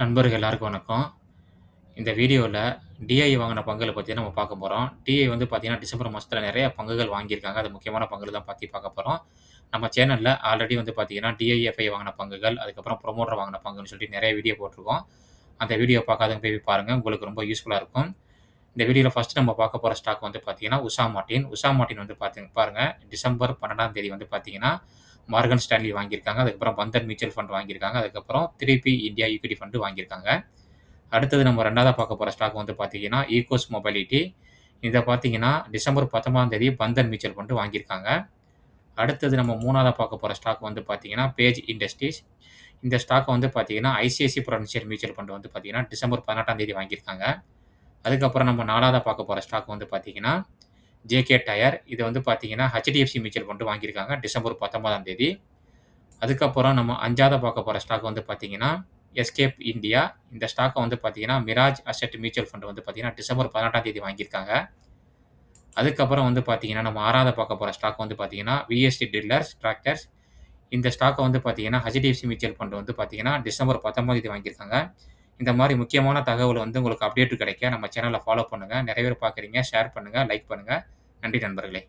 நண்பர்கள் எல்லாருக்கும் வணக்கம். இந்த வீடியோல டிஐ வாங்குன பங்குகள பத்தி நம்ம பார்க்க போறோம். டிஐ வந்து பார்த்தீங்கன்னா, டிசம்பர் மாசத்துல நெறைய பங்குகள் வாங்கியிருக்காங்க. அது முக்கியமான பங்குகள தான் பத்தி பார்க்க போறோம். நம்ம சேனல்ல ஆல்ரெடி வந்து பார்த்தீங்கன்னா, டிஐஎஃப்ஐ வாங்குன பங்குகள், அதுக்கப்புறம் ப்ரமோட்டர் வாங்குன பங்குன்னு சொல்லிட்டு நெறைய வீடியோ போட்டுருக்கோம். அந்த வீடியோ பார்க்காதவங்க போய் பாருங்க. உங்களுக்கு ரொம்ப யூஸ்ஃபுல்லா இருக்கும். இந்த வீடியோல ஃபர்ஸ்ட் நம்ம பார்க்க போற ஸ்டாக் வந்து பார்த்தீங்கன்னா, உஷா மார்ட்டின். உஷா மார்ட்டின் வந்து பாருங்க, டிசம்பர் 12ஆம் தேதி வந்து பார்த்தீங்கன்னா, மார்கன் ஸ்டான்லி வாங்கியிருக்காங்க. அதுக்கப்புறம் பந்தன் மியூச்சுவல் ஃபண்ட் வாங்கியிருக்காங்க. அதுக்கப்புறம் 3P இந்தியா ஈக்விட்டி ஃபண்ட் வாங்கியிருக்காங்க. அடுத்தது நம்ம 2வதா பார்க்க போற ஸ்டாக் வந்து பார்த்தீங்கன்னா, ஈகோஸ் மொபைலிட்டி. இத பார்த்தீங்கன்னா, டிசம்பர் 19ஆம் தேதி பந்தன் மியூச்சுவல் ஃபண்ட் வாங்கியிருக்காங்க. அடுத்தது நம்ம 3வதா பார்க்க போற ஸ்டாக் வந்து பார்த்தீங்கன்னா, பேஜ் இண்டஸ்ட்ரீஸ். இந்த ஸ்டாக்க வந்து பார்த்தீங்கன்னா, ஐசிஐசிஐ புரூடென்ஷியல் மியூச்சுவல் ஃபண்ட் வந்து பார்த்தீங்கன்னா, டிசம்பர் 18ஆம் தேதி வாங்கியிருக்காங்க. அதுக்கப்புறம் நம்ம 4வதா பார்க்க போற ஸ்டாக் வந்து பார்த்தீங்கன்னா, ஜேகே டயர். இது வந்து பார்த்தீங்கன்னா, ஹெச்டிஎஃப்சி மியூச்சுவல் ஃபண்ட் வாங்கியிருக்காங்க டிசம்பர் 19ஆம் தேதி. அதுக்கப்புறம் நம்ம 5வதா பார்க்க போற ஸ்டாக் வந்து பார்த்தீங்கன்னா, எஸ்கேப் இந்தியா. இந்த ஸ்டாக்க வந்து பார்த்தீங்கன்னா, மிராஜ் அசெட் மியூச்சுவல் ஃபண்ட் வந்து பார்த்தீங்கன்னா, டிசம்பர் 18ஆம் தேதி வாங்கியிருக்காங்க. அதுக்கப்புறம் வந்து பார்த்தீங்கன்னா, நம்ம 6வதா பார்க்க போற ஸ்டாக் வந்து பார்த்தீங்கன்னா, விஎஸ்டி ட்ரில்லர்ஸ் டிராக்டர்ஸ். இந்த ஸ்டாக்க வந்து பார்த்தீங்கன்னா, ஹெச்டிஎஃப்சி மியூச்சுவல் ஃபண்ட் வந்து பார்த்தீங்கன்னா, டிசம்பர் 19ஆம் தேதி வாங்கியிருக்காங்க. இந்த மாரி முக்கியமான தகவல் வந்து உங்களுக்கு அப்டேட் கிடைக்க நம்ம சேனல ஃபாலோ பண்ணுங்க. நெறைய பேர் பார்க்குறீங்க. ஷேர் பண்ணுங்க, லைக் பண்ணுங்க. நன்றி நண்பர்களே.